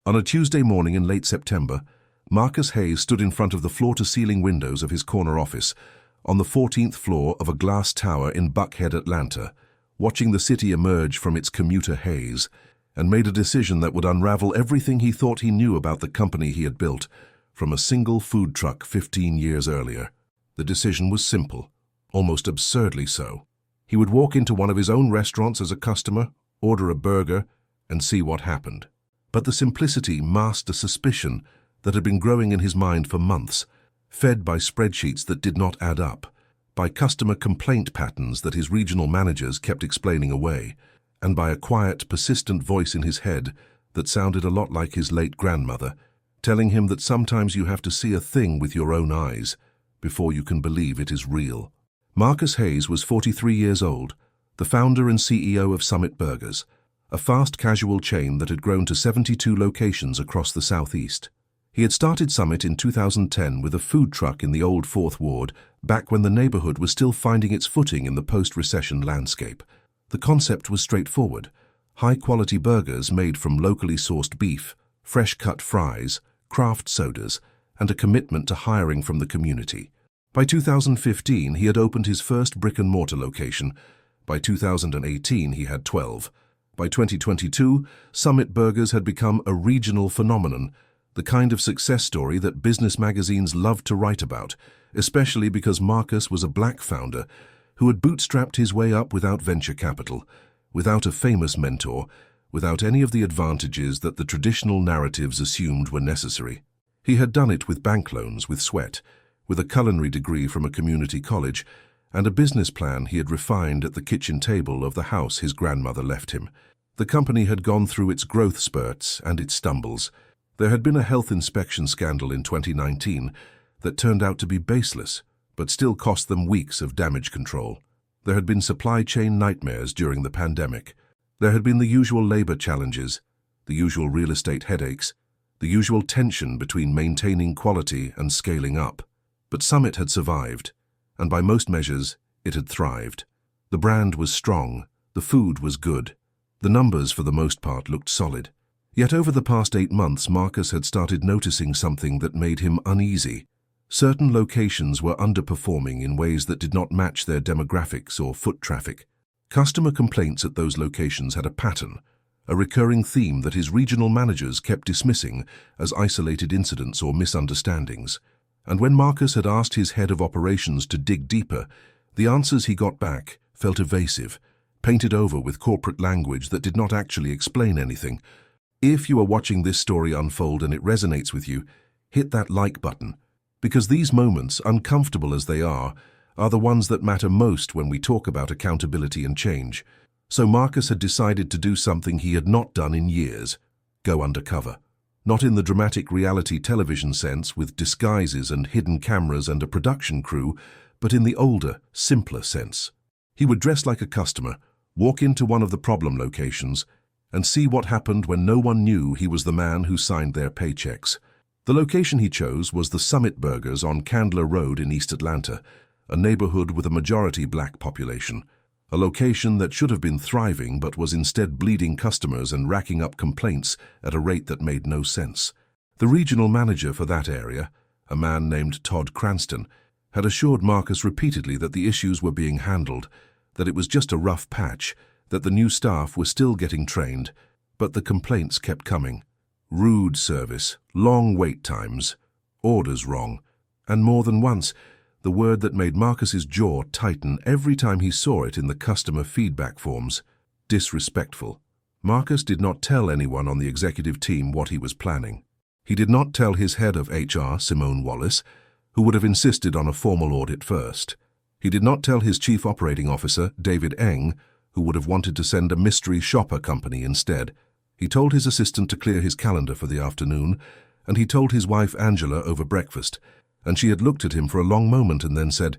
On a Tuesday morning in late September, Marcus Hayes stood in front of the floor-to-ceiling windows of his corner office on the 14th floor of a glass tower in Buckhead, Atlanta, watching the city emerge from its commuter haze, and made a decision that would unravel everything he thought he knew about the company he had built from a single food truck 15 years earlier. The decision was simple, almost absurdly so. He would walk into one of his own restaurants as a customer, order a burger, and see what happened. But the simplicity masked a suspicion that had been growing in his mind for months, fed by spreadsheets that did not add up, by customer complaint patterns that his regional managers kept explaining away, and by a quiet, persistent voice in his head that sounded a lot like his late grandmother, telling him that sometimes you have to see a thing with your own eyes before you can believe it is real. Marcus Hayes was 43 years old, the founder and CEO of Summit Burgers, a fast casual chain that had grown to 72 locations across the Southeast. He had started Summit in 2010 with a food truck in the old Fourth Ward, back when the neighborhood was still finding its footing in the post-recession landscape. The concept was straightforward: high-quality burgers made from locally sourced beef, fresh-cut fries, craft sodas, and a commitment to hiring from the community. By 2015, he had opened his first brick-and-mortar location. By 2018, he had 12. By 2022, Summit Burgers had become a regional phenomenon, the kind of success story that business magazines loved to write about, especially because Marcus was a black founder who had bootstrapped his way up without venture capital, without a famous mentor, without any of the advantages that the traditional narratives assumed were necessary. He had done it with bank loans, with sweat, with a culinary degree from a community college, and a business plan he had refined at the kitchen table of the house his grandmother left him. The company had gone through its growth spurts and its stumbles. There had been a health inspection scandal in 2019 that turned out to be baseless, but still cost them weeks of damage control. There had been supply chain nightmares during the pandemic. There had been the usual labor challenges, the usual real estate headaches, the usual tension between maintaining quality and scaling up. But Summit had survived, and by most measures, it had thrived. The brand was strong, the food was good. The numbers, for the most part, looked solid. Yet over the past 8 months, Marcus had started noticing something that made him uneasy. Certain locations were underperforming in ways that did not match their demographics or foot traffic. Customer complaints at those locations had a pattern, a recurring theme that his regional managers kept dismissing as isolated incidents or misunderstandings. And when Marcus had asked his head of operations to dig deeper, the answers he got back felt evasive, painted over with corporate language that did not actually explain anything. If you are watching this story unfold and it resonates with you, hit that like button, because these moments, uncomfortable as they are the ones that matter most when we talk about accountability and change. So Marcus had decided to do something he had not done in years: go undercover. Not in the dramatic reality television sense with disguises and hidden cameras and a production crew, but in the older, simpler sense. He would dress like a customer, walk into one of the problem locations, and see what happened when no one knew he was the man who signed their paychecks. The location he chose was the Summit Burgers on Candler Road in East Atlanta, a neighborhood with a majority black population. A location that should have been thriving but was instead bleeding customers and racking up complaints at a rate that made no sense. The regional manager for that area, a man named Todd Cranston, had assured Marcus repeatedly that the issues were being handled, that it was just a rough patch, that the new staff were still getting trained, but the complaints kept coming. Rude service, long wait times, orders wrong, and more than once, the word that made Marcus's jaw tighten every time he saw it in the customer feedback forms: disrespectful. Marcus did not tell anyone on the executive team what he was planning. He did not tell his head of HR, Simone Wallace, who would have insisted on a formal audit first. He did not tell his chief operating officer, David Eng, who would have wanted to send a mystery shopper company instead. He told his assistant to clear his calendar for the afternoon, and he told his wife Angela over breakfast, and she had looked at him for a long moment and then said,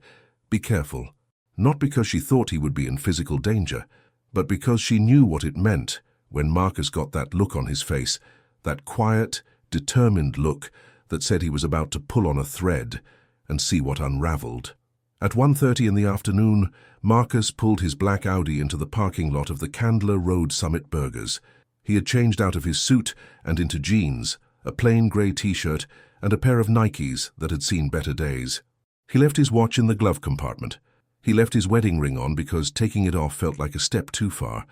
"Be careful," not because she thought he would be in physical danger, but because she knew what it meant when Marcus got that look on his face, that quiet, determined look that said he was about to pull on a thread and see what unraveled. At 1:30 in the afternoon, Marcus pulled his black Audi into the parking lot of the Candler Road Summit Burgers. He had changed out of his suit and into jeans, a plain grey t-shirt, and a pair of Nikes that had seen better days. He left his watch in the glove compartment. He left his wedding ring on because taking it off felt like a step too far,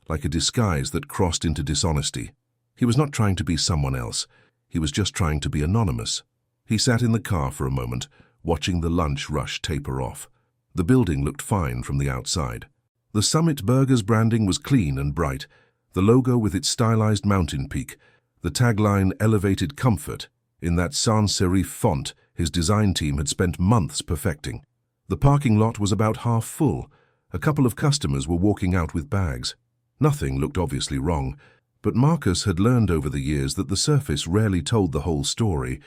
like a disguise that crossed into dishonesty. He was not trying to be someone else. He was just trying to be anonymous. He sat in the car for a moment, watching the lunch rush taper off. The building looked fine from the outside. The Summit Burgers branding was clean and bright, the logo with its stylized mountain peak, the tagline elevated comfort, in that sans serif font his design team had spent months perfecting. The parking lot was about half full. A couple of customers were walking out with bags. Nothing looked obviously wrong, but Marcus had learned over the years that the surface rarely told the whole story.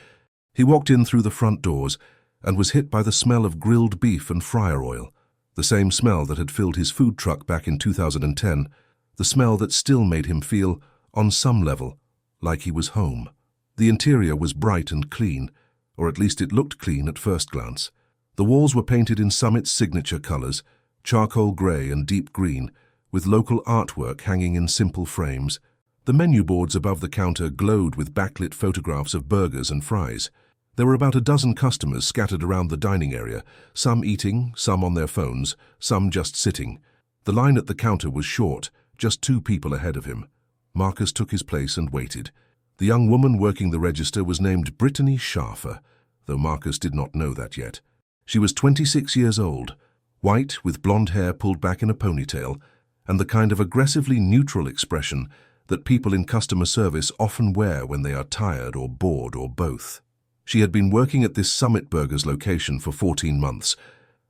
He walked in through the front doors and was hit by the smell of grilled beef and fryer oil, the same smell that had filled his food truck back in 2010, the smell that still made him feel, on some level, like he was home. The interior was bright and clean, or at least it looked clean at first glance. The walls were painted in Summit's signature colors, charcoal gray and deep green, with local artwork hanging in simple frames. The menu boards above the counter glowed with backlit photographs of burgers and fries. There were about a dozen customers scattered around the dining area, some eating, some on their phones, some just sitting. The line at the counter was short, just 2 people ahead of him. Marcus took his place and waited. The young woman working the register was named Brittany Scharfer, though Marcus did not know that yet. She was 26 years old, white with blonde hair pulled back in a ponytail, and the kind of aggressively neutral expression that people in customer service often wear when they are tired or bored or both. She had been working at this Summit Burgers location for 14 months.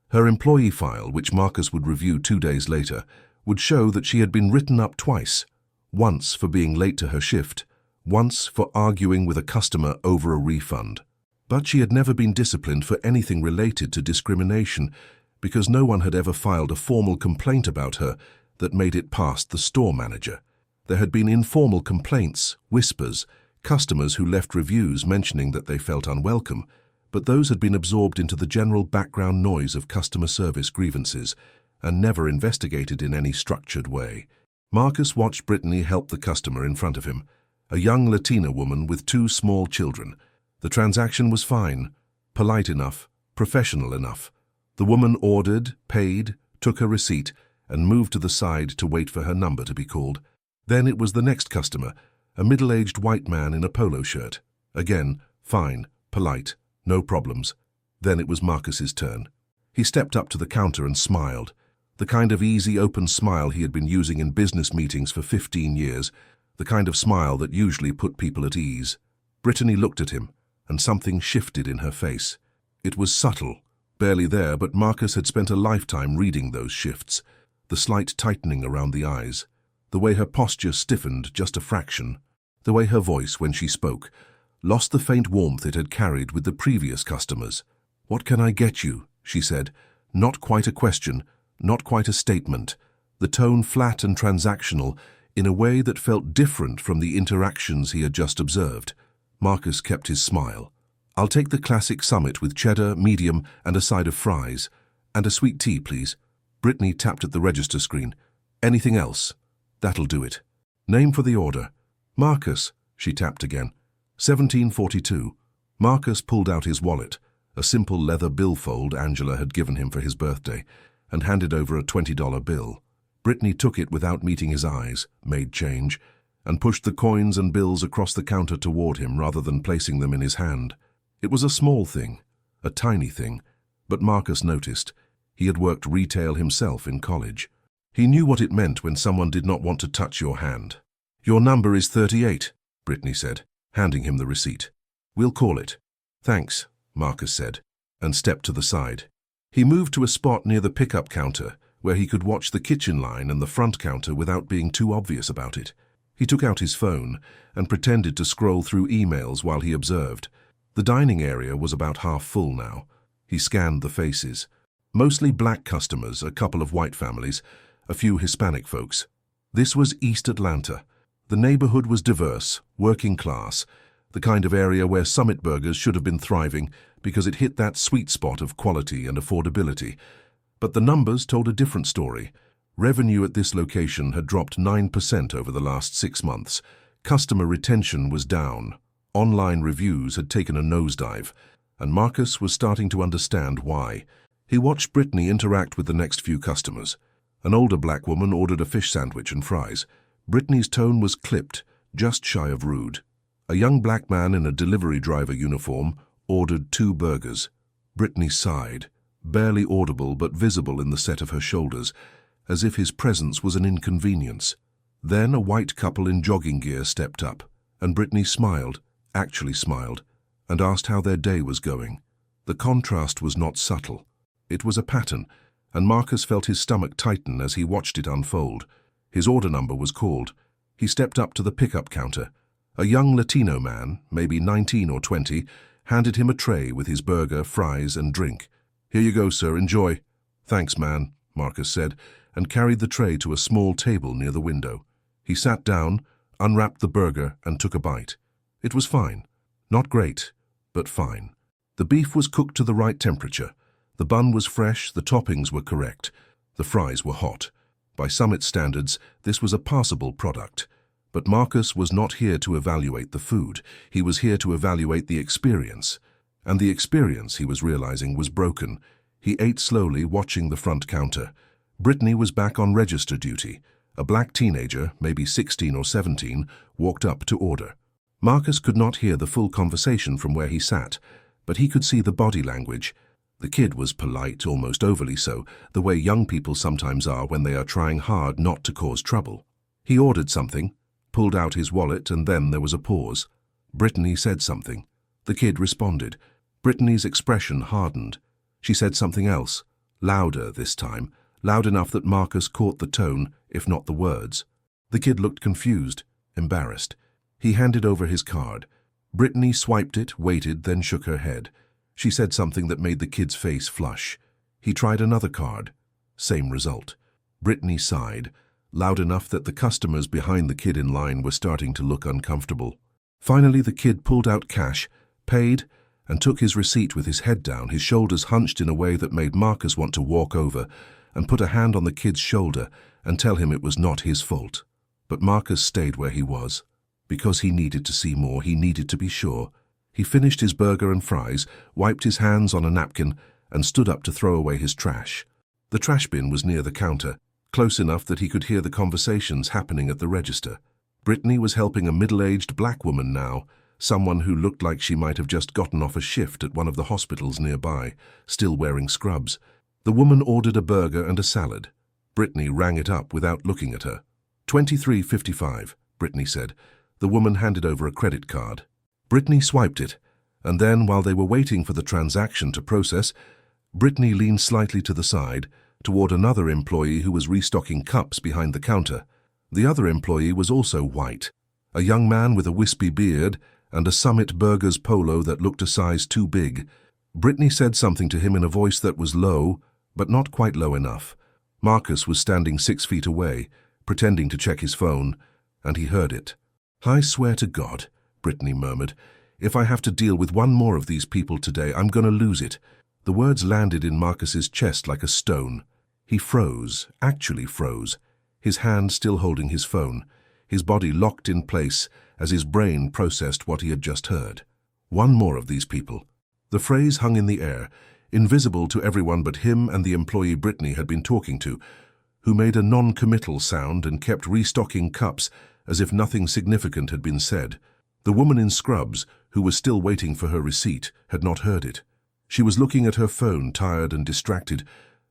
Her employee file, which Marcus would review 2 days later, would show that she had been written up twice, once for being late to her shift, once for arguing with a customer over a refund. But she had never been disciplined for anything related to discrimination because no one had ever filed a formal complaint about her that made it past the store manager. There had been informal complaints, whispers, customers who left reviews mentioning that they felt unwelcome, but those had been absorbed into the general background noise of customer service grievances and never investigated in any structured way. Marcus watched Brittany help the customer in front of him, a young Latina woman with 2 small children. The transaction was fine, polite enough, professional enough. The woman ordered, paid, took her receipt, and moved to the side to wait for her number to be called. Then it was the next customer, a middle-aged white man in a polo shirt. Again, fine, polite, no problems. Then it was Marcus's turn. He stepped up to the counter and smiled, the kind of easy, open smile he had been using in business meetings for 15 years, the kind of smile that usually put people at ease. Brittany looked at him, and something shifted in her face. It was subtle, barely there, but Marcus had spent a lifetime reading those shifts, the slight tightening around the eyes, the way her posture stiffened just a fraction, the way her voice, when she spoke, lost the faint warmth it had carried with the previous customers. "What can I get you?" she said, not quite a question, not quite a statement, the tone flat and transactional in a way that felt different from the interactions he had just observed. Marcus kept his smile. "I'll take the classic Summit with cheddar, medium, and a side of fries. And a sweet tea, please." Brittany tapped at the register screen. "Anything else?" "That'll do it." "Name for the order." "Marcus," she tapped again. 1742. Marcus pulled out his wallet, a simple leather billfold Angela had given him for his birthday, and handed over a $20 bill. Brittany took it without meeting his eyes, made change, and pushed the coins and bills across the counter toward him rather than placing them in his hand. It was a small thing, a tiny thing, but Marcus noticed. He had worked retail himself in college. He knew what it meant when someone did not want to touch your hand. "Your number is 38, Brittany said, handing him the receipt. "We'll call it." "Thanks," Marcus said, and stepped to the side. He moved to a spot near the pickup counter, where he could watch the kitchen line and the front counter without being too obvious about it. He took out his phone and pretended to scroll through emails while he observed. The dining area was about half full now. He scanned the faces. Mostly black customers, a couple of white families, a few Hispanic folks. This was East Atlanta. The neighborhood was diverse, working class, the kind of area where Summit Burgers should have been thriving because it hit that sweet spot of quality and affordability. But the numbers told a different story. Revenue at this location had dropped 9% over the last 6 months. Customer retention was down. Online reviews had taken a nosedive, and Marcus was starting to understand why. He watched Brittany interact with the next few customers. An older black woman ordered a fish sandwich and fries. Brittany's tone was clipped, just shy of rude. A young black man in a delivery driver uniform ordered 2 burgers. Brittany sighed, barely audible but visible in the set of her shoulders, as if his presence was an inconvenience. Then a white couple in jogging gear stepped up, and Brittany smiled, actually smiled, and asked how their day was going. The contrast was not subtle. It was a pattern, and Marcus felt his stomach tighten as he watched it unfold. His order number was called. He stepped up to the pickup counter. A young Latino man, maybe 19 or 20, handed him a tray with his burger, fries, and drink. "Here you go, sir, enjoy." "Thanks, man," Marcus said, and carried the tray to a small table near the window. He sat down, unwrapped the burger, and took a bite. It was fine. Not great, but fine. The beef was cooked to the right temperature. The bun was fresh, the toppings were correct. The fries were hot. By Summit standards, this was a passable product. But Marcus was not here to evaluate the food. He was here to evaluate the experience. And the experience, he was realizing, was broken. He ate slowly, watching the front counter. Brittany was back on register duty. A black teenager, maybe 16 or 17, walked up to order. Marcus could not hear the full conversation from where he sat, but he could see the body language. The kid was polite, almost overly so, the way young people sometimes are when they are trying hard not to cause trouble. He ordered something, pulled out his wallet, and then there was a pause. Brittany said something. The kid responded. Brittany's expression hardened. She said something else, louder this time, loud enough that Marcus caught the tone, if not the words. The kid looked confused, embarrassed. He handed over his card. Brittany swiped it, waited, then shook her head. She said something that made the kid's face flush. He tried another card. Same result. Brittany sighed, loud enough that the customers behind the kid in line were starting to look uncomfortable. Finally, the kid pulled out cash, paid, and took his receipt with his head down, his shoulders hunched in a way that made Marcus want to walk over and put a hand on the kid's shoulder and tell him it was not his fault. But Marcus stayed where he was. Because he needed to see more, he needed to be sure. He finished his burger and fries, wiped his hands on a napkin, and stood up to throw away his trash. The trash bin was near the counter, close enough that he could hear the conversations happening at the register. Brittany was helping a middle-aged black woman now, someone who looked like she might have just gotten off a shift at one of the hospitals nearby, still wearing scrubs. The woman ordered a burger and a salad. Brittany rang it up without looking at her. $23.55, Brittany said. The woman handed over a credit card. Brittany swiped it, and then, while they were waiting for the transaction to process, Brittany leaned slightly to the side toward another employee who was restocking cups behind the counter. The other employee was also white, a young man with a wispy beard and a Summit Burgers polo that looked a size too big. Brittany said something to him in a voice that was low, but not quite low enough. Marcus was standing 6 feet away, pretending to check his phone, and he heard it. "I swear to God," Brittany murmured, "if I have to deal with one more of these people today, I'm going to lose it." The words landed in Marcus's chest like a stone. He froze, actually froze, his hand still holding his phone, his body locked in place as his brain processed what he had just heard. One more of these people. The phrase hung in the air, invisible to everyone but him and the employee Brittany had been talking to, who made a non-committal sound and kept restocking cups as if nothing significant had been said. The woman in scrubs, who was still waiting for her receipt, had not heard it. She was looking at her phone, tired and distracted,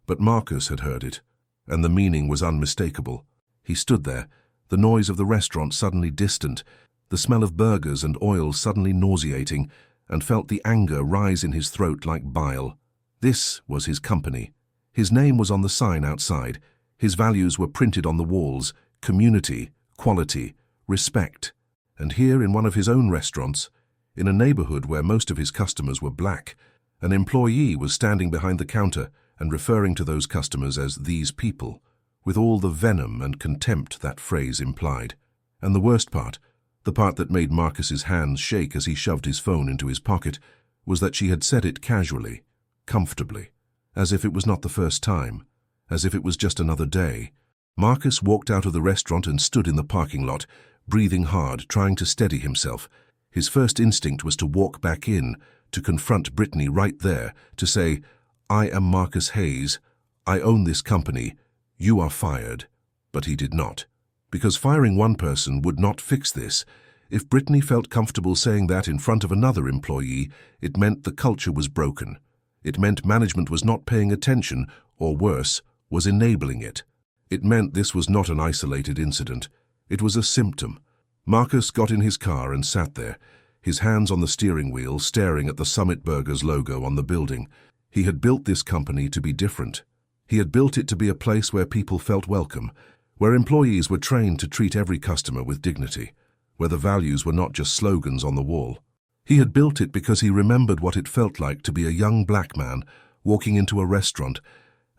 but Marcus had heard it, and the meaning was unmistakable. He stood there, the noise of the restaurant suddenly distant, the smell of burgers and oil suddenly nauseating, and felt the anger rise in his throat like bile. This was his company. His name was on the sign outside. His values were printed on the walls: community, quality, respect. And here in one of his own restaurants, in a neighborhood where most of his customers were black, an employee was standing behind the counter and referring to those customers as "these people," with all the venom and contempt that phrase implied. And the worst part, the part that made Marcus's hands shake as he shoved his phone into his pocket, was that she had said it casually, comfortably, as if it was not the first time, as if it was just another day. Marcus walked out of the restaurant and stood in the parking lot, breathing hard, trying to steady himself. His first instinct was to walk back in, to confront Brittany right there, to say, "I am Marcus Hayes. I own this company. You are fired." But he did not. Because firing one person would not fix this. If Brittany felt comfortable saying that in front of another employee, it meant the culture was broken. It meant management was not paying attention, or worse, was enabling it. It meant this was not an isolated incident. It was a symptom. Marcus got in his car and sat there, his hands on the steering wheel, staring at the Summit Burgers logo on the building. He had built this company to be different. He had built it to be a place where people felt welcome, where employees were trained to treat every customer with dignity, where the values were not just slogans on the wall. He had built it because he remembered what it felt like to be a young black man walking into a restaurant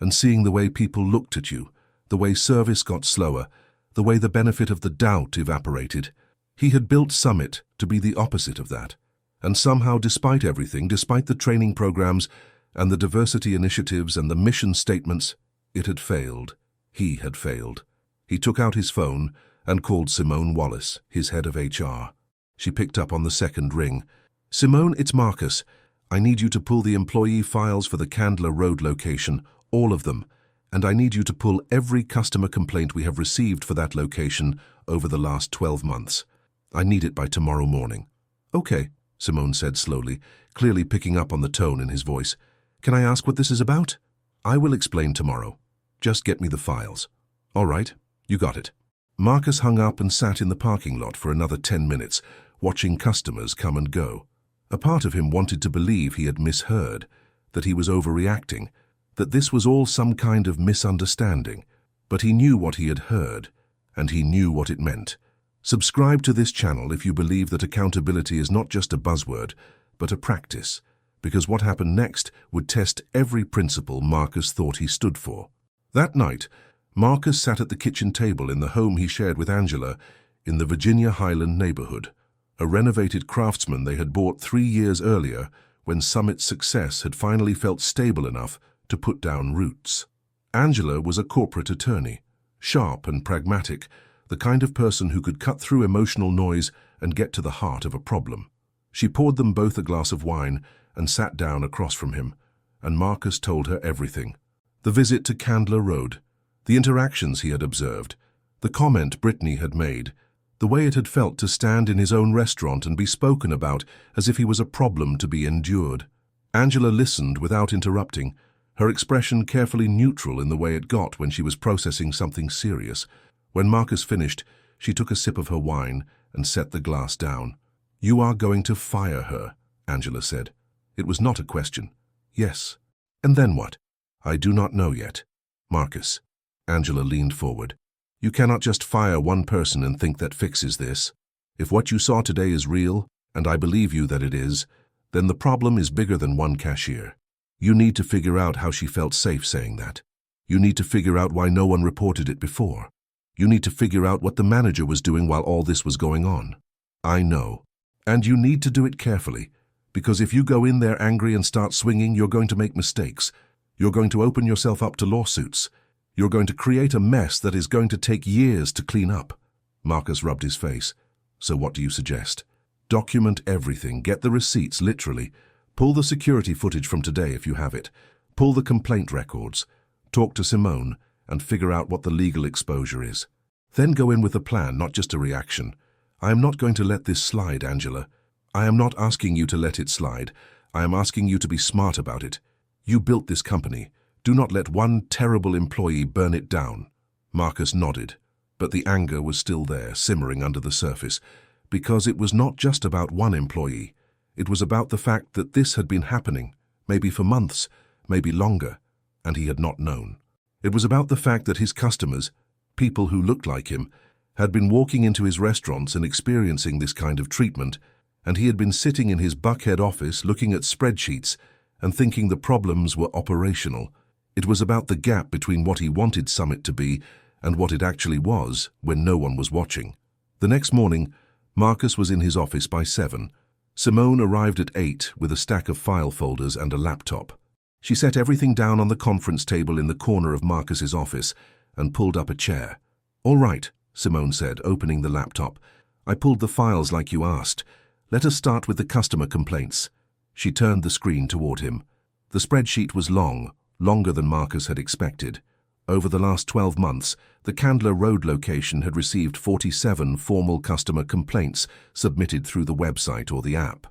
and seeing the way people looked at you, the way service got slower, the way the benefit of the doubt evaporated. He had built Summit to be the opposite of that. And somehow, despite everything, despite the training programs and the diversity initiatives and the mission statements, it had failed. He had failed. He took out his phone and called Simone Wallace, his head of HR. She picked up on the second ring. "Simone, it's Marcus. I need you to pull the employee files for the Candler Road location, all of them, and I need you to pull every customer complaint we have received for that location over the last 12 months. I need it by tomorrow morning." "Okay," Simone said slowly, clearly picking up on the tone in his voice. "Can I ask what this is about?" "I will explain tomorrow. Just get me the files." "All right, you got it." Marcus hung up and sat in the parking lot for another 10 minutes, watching customers come and go. A part of him wanted to believe he had misheard, that he was overreacting, that this was all some kind of misunderstanding. But he knew what he had heard, and he knew what it meant. Subscribe to this channel if you believe that accountability is not just a buzzword, but a practice, because what happened next would test every principle Marcus thought he stood for. That night, Marcus sat at the kitchen table in the home he shared with Angela in the Virginia Highland neighborhood, a renovated Craftsman they had bought 3 years earlier when Summit's success had finally felt stable enough to put down roots. Angela was a corporate attorney, sharp and pragmatic, the kind of person who could cut through emotional noise and get to the heart of a problem. She poured them both a glass of wine and sat down across from him, and Marcus told her everything. The visit to Candler Road, the interactions he had observed, the comment Brittany had made, the way it had felt to stand in his own restaurant and be spoken about as if he was a problem to be endured. Angela listened without interrupting, her expression carefully neutral in the way it got when she was processing something serious. When Marcus finished, she took a sip of her wine and set the glass down. "You are going to fire her," Angela said. It was not a question. "Yes." "And then what?" "I do not know yet." "Marcus." Angela leaned forward. "You cannot just fire one person and think that fixes this. If what you saw today is real, and I believe you that it is, then the problem is bigger than one cashier. You need to figure out how she felt safe saying that. You need to figure out why no one reported it before. You need to figure out what the manager was doing while all this was going on. I know. And you need to do it carefully, because if you go in there angry and start swinging, you're going to make mistakes. You're going to open yourself up to lawsuits. You're going to create a mess that is going to take years to clean up." Marcus rubbed his face. "So what do you suggest?" "Document everything. Get the receipts, literally. Pull the security footage from today if you have it. Pull the complaint records. Talk to Simone and figure out what the legal exposure is. Then go in with a plan, not just a reaction. I am not going to let this slide, Angela. I am not asking you to let it slide. I am asking you to be smart about it. You built this company. Do not let one terrible employee burn it down." Marcus nodded, but the anger was still there, simmering under the surface, because it was not just about one employee. It was about the fact that this had been happening, maybe for months, maybe longer, and he had not known. It was about the fact that his customers, people who looked like him, had been walking into his restaurants and experiencing this kind of treatment, and he had been sitting in his Buckhead office looking at spreadsheets and thinking the problems were operational. It was about the gap between what he wanted Summit to be and what it actually was when no one was watching. The next morning, Marcus was in his office by 7. Simone arrived at 8 with a stack of file folders and a laptop. She set everything down on the conference table in the corner of Marcus's office and pulled up a chair. "All right," Simone said, opening the laptop. "I pulled the files like you asked. Let us start with the customer complaints." She turned the screen toward him. The spreadsheet was long, longer than Marcus had expected. Over the last 12 months, the Candler Road location had received 47 formal customer complaints submitted through the website or the app.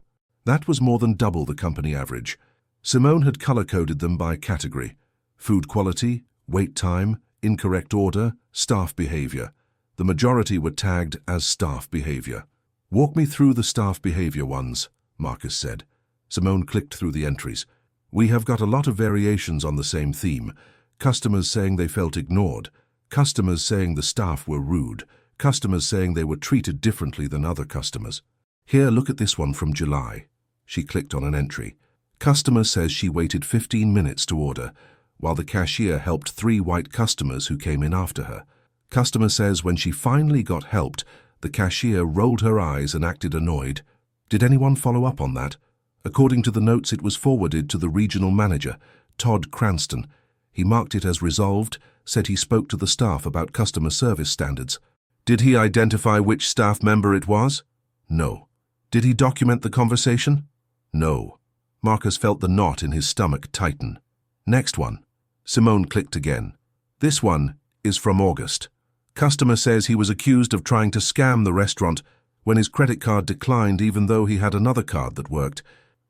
That was more than double the company average. Simone had color-coded them by category: food quality, wait time, incorrect order, staff behavior. The majority were tagged as staff behavior. "Walk me through the staff behavior ones," Marcus said. Simone clicked through the entries. "We have got a lot of variations on the same theme. Customers saying they felt ignored, customers saying the staff were rude, customers saying they were treated differently than other customers. Here, look at this one from July." She clicked on an entry. "Customer says she waited 15 minutes to order, while the cashier helped 3 white customers who came in after her. Customer says when she finally got helped, the cashier rolled her eyes and acted annoyed. Did anyone follow up on that? According to the notes, it was forwarded to the regional manager, Todd Cranston. He marked it as resolved, said he spoke to the staff about customer service standards. Did he identify which staff member it was? No. Did he document the conversation? No." Marcus felt the knot in his stomach tighten. "Next one." Simone clicked again. "This one is from August. Customer says he was accused of trying to scam the restaurant when his credit card declined even though he had another card that worked.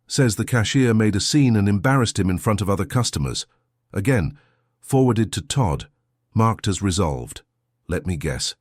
Says the cashier made a scene and embarrassed him in front of other customers. Again, forwarded to Todd, marked as resolved. Let me guess.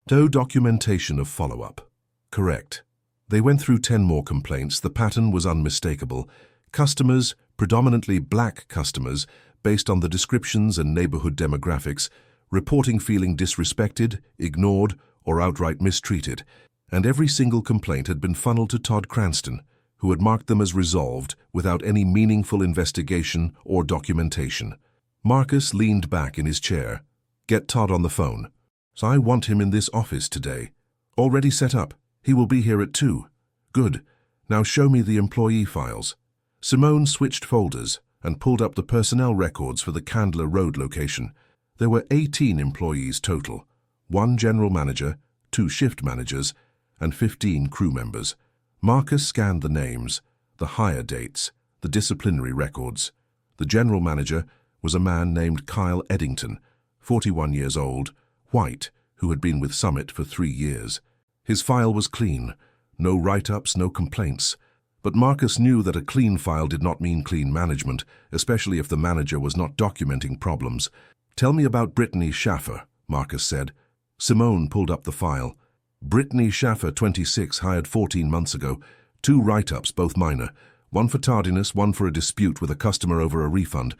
No documentation of follow-up. Correct. They went through 10 more complaints. The pattern was unmistakable. Customers, predominantly black customers, based on the descriptions and neighborhood demographics, reporting feeling disrespected, ignored, or outright mistreated. And every single complaint had been funneled to Todd Cranston, who had marked them as resolved without any meaningful investigation or documentation. Marcus leaned back in his chair. "Get Todd on the phone. So I want him in this office today. Already set up. He will be here at 2. Good. Now show me the employee files." Simone switched folders and pulled up the personnel records for the Candler Road location. There were 18 employees total, 1 general manager, 2 shift managers, and 15 crew members. Marcus scanned the names, the hire dates, the disciplinary records. The general manager was a man named Kyle Eddington, 41 years old, white, who had been with Summit for 3 years. His file was clean, no write-ups, no complaints. But Marcus knew that a clean file did not mean clean management, especially if the manager was not documenting problems. "Tell me about Brittany Schaffer," Marcus said. Simone pulled up the file. "Brittany Schaffer, 26, hired 14 months ago. 2 write-ups, both minor. 1 for tardiness, 1 for a dispute with a customer over a refund.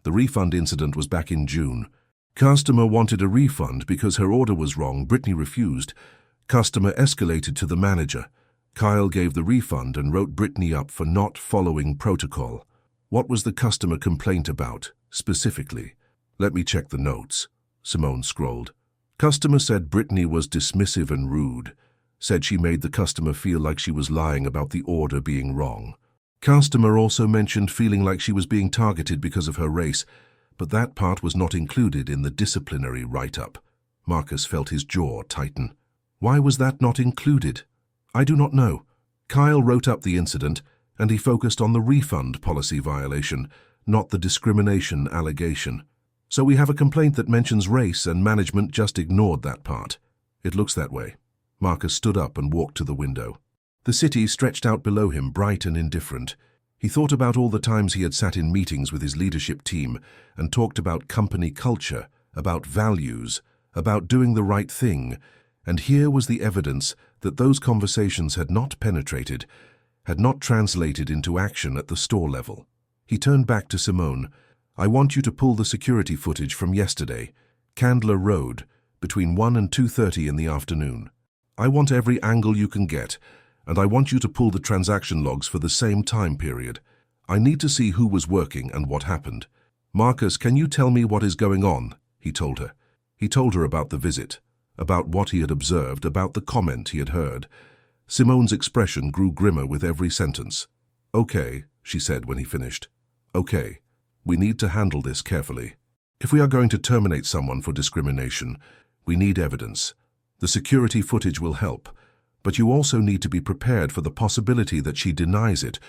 The refund incident was back in June. Customer wanted a refund because her order was wrong. Brittany refused. Customer escalated to the manager. Kyle gave the refund and wrote Brittany up for not following protocol." "What was the customer complaint about, specifically?" "Let me check the notes." Simone scrolled. Customer said Brittany was dismissive and rude. Said she made the customer feel like she was lying about the order being wrong. Customer also mentioned feeling like she was being targeted because of her race, but that part was not included in the disciplinary write-up. Marcus felt his jaw tighten. Why was that not included? "I do not know. Kyle wrote up the incident, and he focused on the refund policy violation, not the discrimination allegation. So we have a complaint that mentions race, and management just ignored that part. It looks that way." Marcus stood up and walked to the window. The city stretched out below him, bright and indifferent. He thought about all the times he had sat in meetings with his leadership team and talked about company culture, about values, about doing the right thing, and here was the evidence that those conversations had not penetrated, had not translated into action at the store level. He turned back to Simone. "I want you to pull the security footage from yesterday, Candler Road, between 1 and 2:30 in the afternoon. I want every angle you can get, and I want you to pull the transaction logs for the same time period. I need to see who was working and what happened." "Marcus, can you tell me what is going on?" he told her. He told her about the visit, about what he had observed, about the comment he had heard. Simone's expression grew grimmer with every sentence. "Okay," she said when he finished. "Okay. We need to handle this carefully." If we are going to terminate someone for discrimination, we need evidence. The security footage will help, but you also need to be prepared for the possibility that she denies it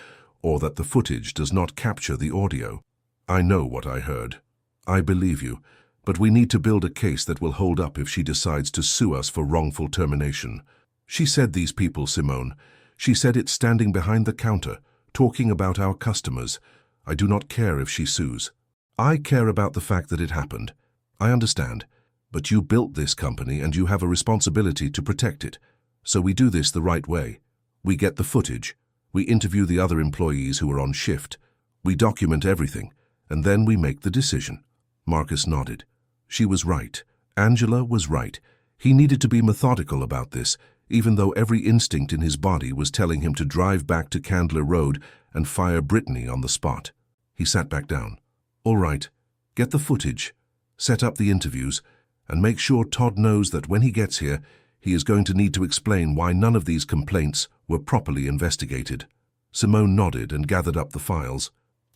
or that the footage does not capture the audio. I know what I heard. I believe you, but we need to build a case that will hold up if she decides to sue us for wrongful termination. She said these people, Simone. She said it standing behind the counter, talking about our customers. I do not care if she sues. I care about the fact that it happened. I understand. But you built this company and you have a responsibility to protect it. So we do this the right way. We get the footage. We interview the other employees who are on shift. We document everything, and then we make the decision. Marcus nodded. She was right. Angela was right. He needed to be methodical about this, even though every instinct in his body was telling him to drive back to Candler Road and fire Brittany on the spot. He sat back down. All right, get the footage, set up the interviews, and make sure Todd knows that when he gets here, he is going to need to explain why none of these complaints were properly investigated. Simone nodded and gathered up the files.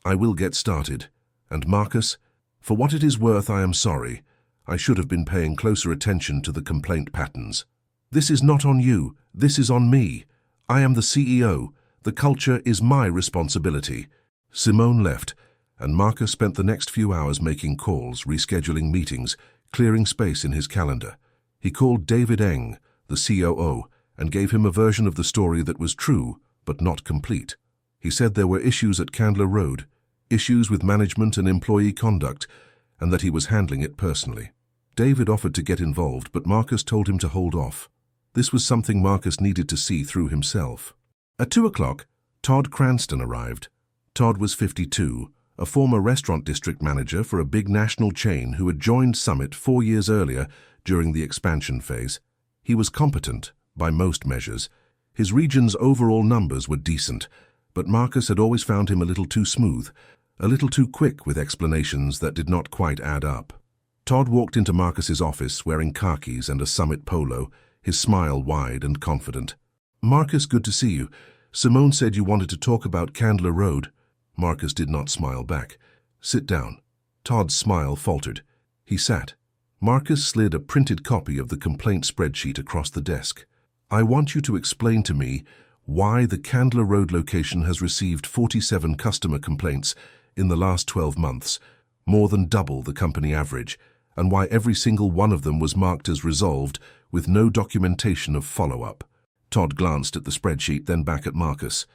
I will get started. And Marcus, for what it is worth, I am sorry. I should have been paying closer attention to the complaint patterns. This is not on you. This is on me. I am the CEO. The culture is my responsibility. Simone left, and Marcus spent the next few hours making calls, rescheduling meetings, clearing space in his calendar. He called David Eng, the COO, and gave him a version of the story that was true, but not complete. He said there were issues at Candler Road, issues with management and employee conduct, and that he was handling it personally. David offered to get involved, but Marcus told him to hold off. This was something Marcus needed to see through himself. At 2 o'clock, Todd Cranston arrived. Todd was 52, a former restaurant district manager for a big national chain who had joined Summit 4 years earlier during the expansion phase. He was competent, by most measures. His region's overall numbers were decent, but Marcus had always found him a little too smooth, a little too quick with explanations that did not quite add up. Todd walked into Marcus's office wearing khakis and a Summit polo, his smile wide and confident. Marcus, good to see you. Simone said you wanted to talk about Candler Road. Marcus did not smile back. Sit down. Todd's smile faltered. He sat. Marcus slid a printed copy of the complaint spreadsheet across the desk. I want you to explain to me why the Candler Road location has received 47 customer complaints in the last 12 months, more than double the company average, and why every single one of them was marked as resolved with no documentation of follow-up. Todd glanced at the spreadsheet, then back at Marcus.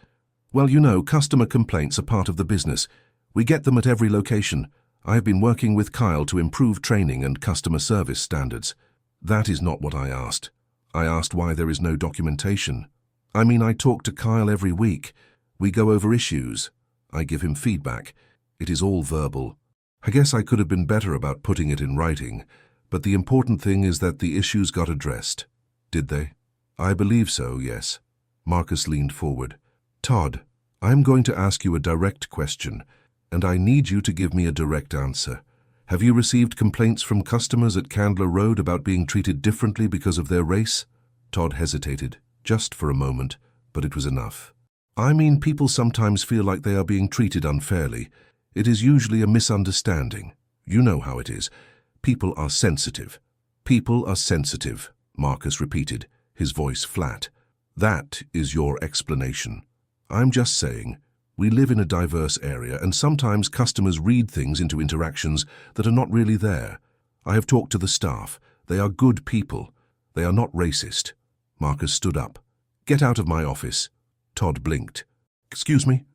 Well, you know, customer complaints are part of the business. We get them at every location. I have been working with Kyle to improve training and customer service standards. That is not what I asked. I asked why there is no documentation. I mean, I talk to Kyle every week. We go over issues. I give him feedback. It is all verbal. I guess I could have been better about putting it in writing, but the important thing is that the issues got addressed. Did they? I believe so, yes. Marcus leaned forward. Todd, I am going to ask you a direct question, and I need you to give me a direct answer. Have you received complaints from customers at Candler Road about being treated differently because of their race? Todd hesitated, just for a moment, but it was enough. I mean, people sometimes feel like they are being treated unfairly. It is usually a misunderstanding. You know how it is. People are sensitive. People are sensitive, Marcus repeated, his voice flat. That is your explanation. I'm just saying, we live in a diverse area, and sometimes customers read things into interactions that are not really there. I have talked to the staff. They are good people. They are not racist. Marcus stood up. Get out of my office. Todd blinked. Excuse me?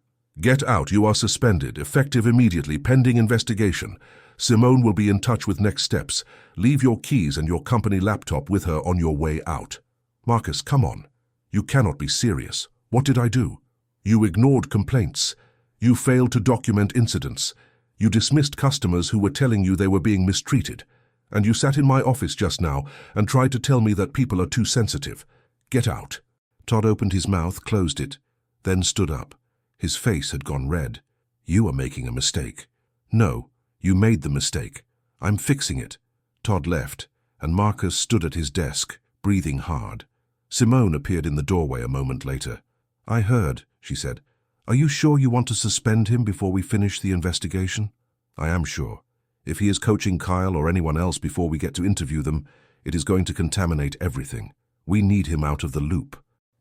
Get out. You are suspended, effective immediately, pending investigation. Simone will be in touch with next steps. Leave your keys and your company laptop with her on your way out. Marcus, come on. You cannot be serious. What did I do? You ignored complaints. You failed to document incidents. You dismissed customers who were telling you they were being mistreated. And you sat in my office just now and tried to tell me that people are too sensitive. Get out. Todd opened his mouth, closed it, then stood up. His face had gone red. You are making a mistake. No, you made the mistake. I'm fixing it. Todd left, and Marcus stood at his desk, breathing hard. Simone appeared in the doorway a moment later. I heard, she said. Are you sure you want to suspend him before we finish the investigation? I am sure. If he is coaching Kyle or anyone else before we get to interview them, it is going to contaminate everything. We need him out of the loop.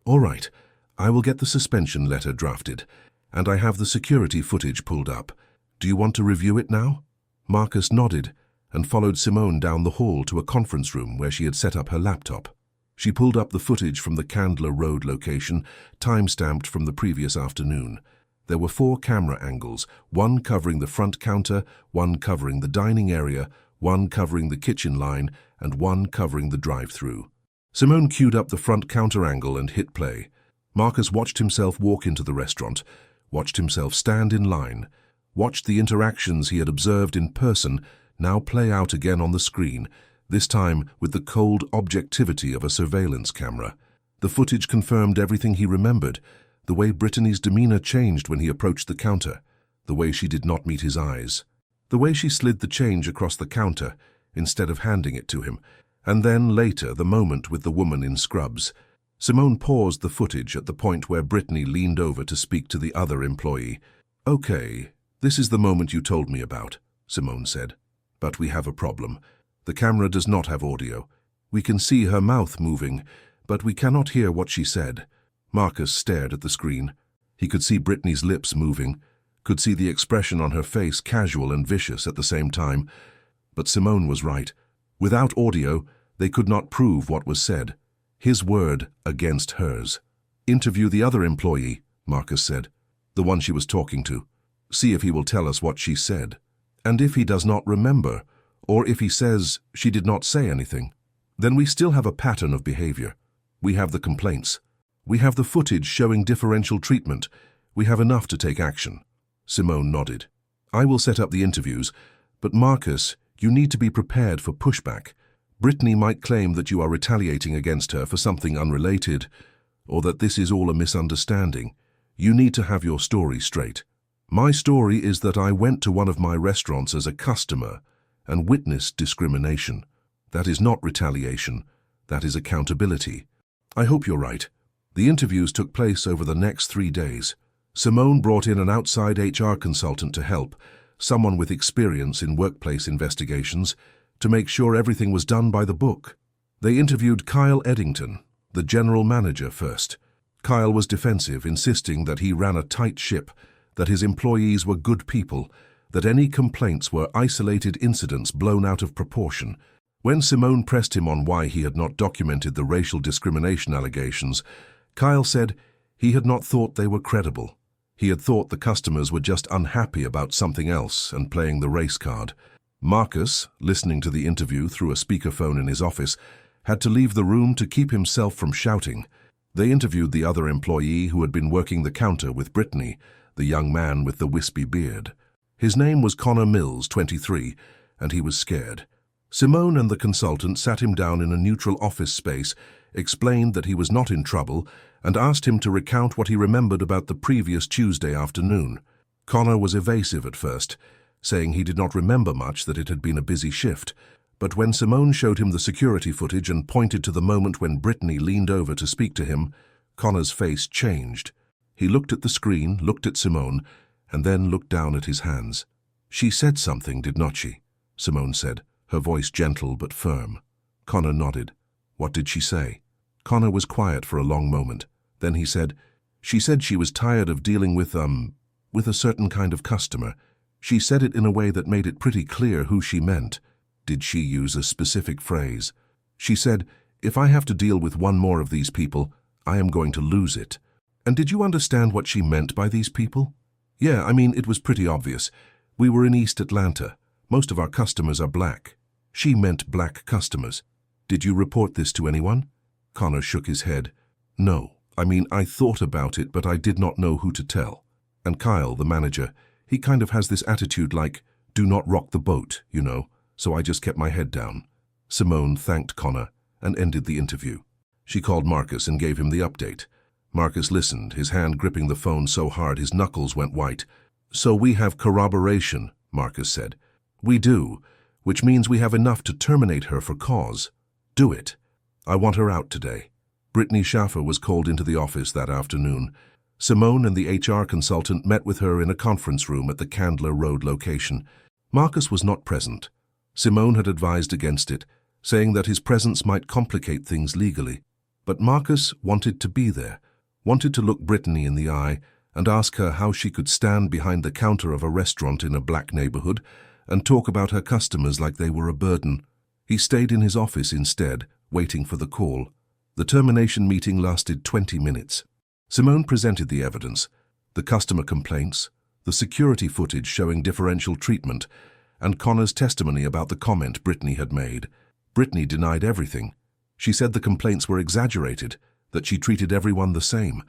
All right, I will get the suspension letter drafted, and I have the security footage pulled up. Do you want to review it now? Marcus nodded and followed Simone down the hall to a conference room where she had set up her laptop. She pulled up the footage from the Candler Road location, time-stamped from the previous afternoon. There were 4 camera angles, one covering the front counter, one covering the dining area, one covering the kitchen line, and one covering the drive-through. Simone queued up the front counter angle and hit play. Marcus watched himself walk into the restaurant, watched himself stand in line, watched the interactions he had observed in person now play out again on the screen, this time with the cold objectivity of a surveillance camera. The footage confirmed everything he remembered, the way Brittany's demeanor changed when he approached the counter, the way she did not meet his eyes, the way she slid the change across the counter instead of handing it to him, and then later the moment with the woman in scrubs. Simone paused the footage at the point where Brittany leaned over to speak to the other employee. "Okay, this is the moment you told me about," Simone said. "But we have a problem. The camera does not have audio. We can see her mouth moving, but we cannot hear what she said." Marcus stared at the screen. He could see Brittany's lips moving, could see the expression on her face casual and vicious at the same time. But Simone was right. Without audio, they could not prove what was said. His word against hers. "Interview the other employee," Marcus said, "the one she was talking to. See if he will tell us what she said. And if he does not remember, or if he says she did not say anything, then we still have a pattern of behavior. We have the complaints. We have the footage showing differential treatment. We have enough to take action." Simone nodded. "I will set up the interviews, but Marcus, you need to be prepared for pushback. Brittany might claim that you are retaliating against her for something unrelated, or that this is all a misunderstanding. You need to have your story straight. My story is that I went to one of my restaurants as a customer and witnessed discrimination. That is not retaliation. That is accountability. I hope you're right." The interviews took place over the next 3 days. Simone brought in an outside HR consultant to help, someone with experience in workplace investigations, to make sure everything was done by the book. They interviewed Kyle Eddington, the general manager, first. Kyle was defensive, insisting that he ran a tight ship, that his employees were good people, that any complaints were isolated incidents blown out of proportion. When Simone pressed him on why he had not documented the racial discrimination allegations, Kyle said he had not thought they were credible. He had thought the customers were just unhappy about something else and playing the race card. Marcus, listening to the interview through a speakerphone in his office, had to leave the room to keep himself from shouting. They interviewed the other employee who had been working the counter with Brittany, the young man with the wispy beard. His name was Connor Mills, 23, and he was scared. Simone and the consultant sat him down in a neutral office space, explained that he was not in trouble, and asked him to recount what he remembered about the previous Tuesday afternoon. Connor was evasive at first, saying he did not remember much, that it had been a busy shift. But when Simone showed him the security footage and pointed to the moment when Brittany leaned over to speak to him, Connor's face changed. He looked at the screen, looked at Simone, and then looked down at his hands. "She said something, did not she?" Simone said, her voice gentle but firm. Connor nodded. "What did she say?" Connor was quiet for a long moment. Then he said, "She said she was tired of dealing with a certain kind of customer. She said it in a way that made it pretty clear who she meant." "Did she use a specific phrase?" "She said, 'If I have to deal with one more of these people, I am going to lose it.'" "And did you understand what she meant by these people?" "Yeah, I mean, it was pretty obvious. We were in East Atlanta. Most of our customers are black. She meant black customers." "Did you report this to anyone?" Connor shook his head. "No. I mean, I thought about it, but I did not know who to tell. And Kyle, the manager, he kind of has this attitude like, do not rock the boat, you know, so I just kept my head down." Simone thanked Connor and ended the interview. She called Marcus and gave him the update. Marcus listened, his hand gripping the phone so hard his knuckles went white. "So we have corroboration," Marcus said. "We do, which means we have enough to terminate her for cause. Do it. I want her out today." Brittany Schaffer was called into the office that afternoon. Simone and the HR consultant met with her in a conference room at the Candler Road location. Marcus was not present. Simone had advised against it, saying that his presence might complicate things legally. But Marcus wanted to be there, wanted to look Brittany in the eye and ask her how she could stand behind the counter of a restaurant in a black neighborhood and talk about her customers like they were a burden. He stayed in his office instead, waiting for the call. The termination meeting lasted 20 minutes. Simone presented the evidence, the customer complaints, the security footage showing differential treatment, and Connor's testimony about the comment Brittany had made. Brittany denied everything. She said the complaints were exaggerated, that she treated everyone the same,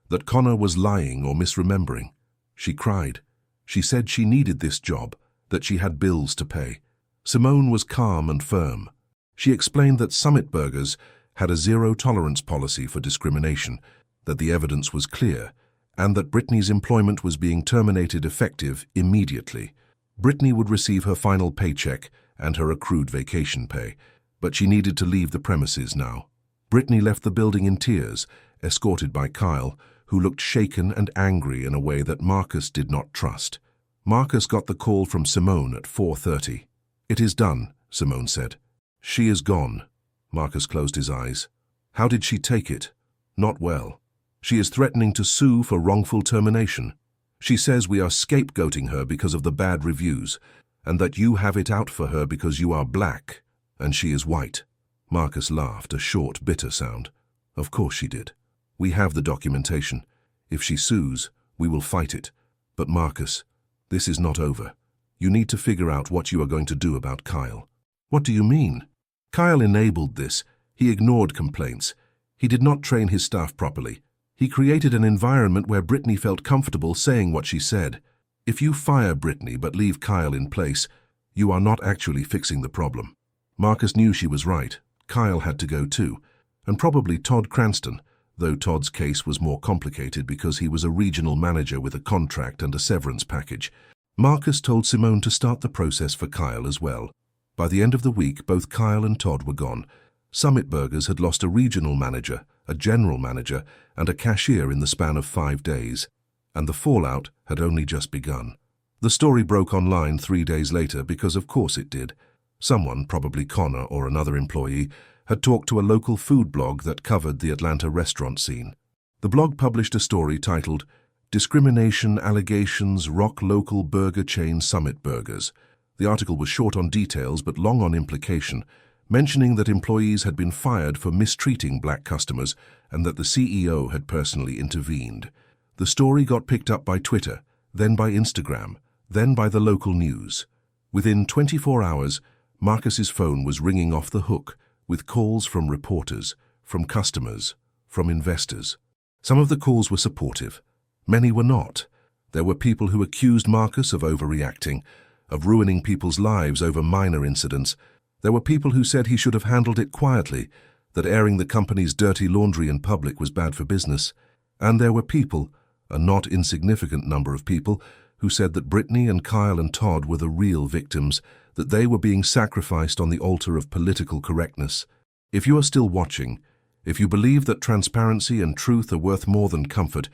that Connor was lying or misremembering. She cried. She said she needed this job, that she had bills to pay. Simone was calm and firm. She explained that Summit Burgers had a zero-tolerance policy for discrimination, that the evidence was clear, and that Brittany's employment was being terminated effective immediately. Brittany would receive her final paycheck and her accrued vacation pay, but she needed to leave the premises now. Brittany left the building in tears, escorted by Kyle, who looked shaken and angry in a way that Marcus did not trust. Marcus got the call from Simone at 4:30. "It is done," Simone said. "She is gone." Marcus closed his eyes. How did she take it? Not well. She is threatening to sue for wrongful termination. She says we are scapegoating her because of the bad reviews, and that you have it out for her because you are black, and she is white. Marcus laughed, a short, bitter sound. Of course she did. We have the documentation. If she sues, we will fight it. But Marcus, this is not over. You need to figure out what you are going to do about Kyle. What do you mean? Kyle enabled this. He ignored complaints. He did not train his staff properly. He created an environment where Brittany felt comfortable saying what she said. If you fire Brittany but leave Kyle in place, you are not actually fixing the problem. Marcus knew she was right. Kyle had to go too, and probably Todd Cranston, though Todd's case was more complicated because he was a regional manager with a contract and a severance package. Marcus told Simone to start the process for Kyle as well. By the end of the week, both Kyle and Todd were gone. Summit Burgers had lost a regional manager, a general manager, and a cashier in the span of 5 days, and the fallout had only just begun. The story broke online 3 days later because of course it did. Someone, probably Connor or another employee, had talked to a local food blog that covered the Atlanta restaurant scene. The blog published a story titled, "Discrimination Allegations Rock Local Burger Chain Summit Burgers." The article was short on details but long on implication, mentioning that employees had been fired for mistreating black customers and that the CEO had personally intervened. The story got picked up by Twitter, then by Instagram, then by the local news. Within 24 hours, Marcus's phone was ringing off the hook with calls from reporters, from customers, from investors. Some of the calls were supportive. Many were not. There were people who accused Marcus of overreacting, of ruining people's lives over minor incidents. There were people who said he should have handled it quietly, that airing the company's dirty laundry in public was bad for business. And there were people, a not insignificant number of people, who said that Brittany and Kyle and Todd were the real victims, that they were being sacrificed on the altar of political correctness. If you are still watching, if you believe that transparency and truth are worth more than comfort,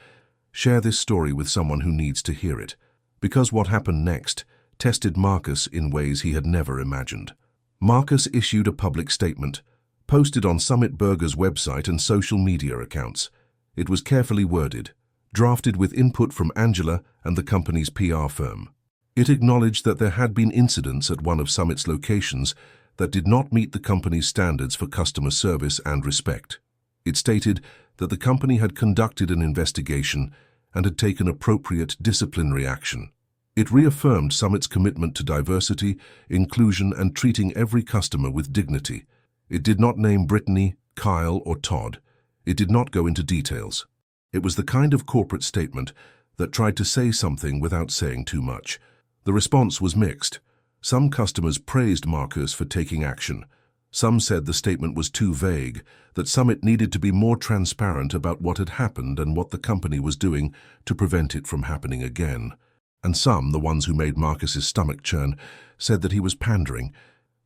share this story with someone who needs to hear it, because what happened next tested Marcus in ways he had never imagined. Marcus issued a public statement, posted on Summit Burgers' website and social media accounts. It was carefully worded, drafted with input from Angela and the company's PR firm. It acknowledged that there had been incidents at one of Summit's locations that did not meet the company's standards for customer service and respect. It stated that the company had conducted an investigation and had taken appropriate disciplinary action. It reaffirmed Summit's commitment to diversity, inclusion, and treating every customer with dignity. It did not name Brittany, Kyle, or Todd. It did not go into details. It was the kind of corporate statement that tried to say something without saying too much. The response was mixed. Some customers praised Marcus for taking action. Some said the statement was too vague, that Summit needed to be more transparent about what had happened and what the company was doing to prevent it from happening again. And some, the ones who made Marcus's stomach churn, said that he was pandering,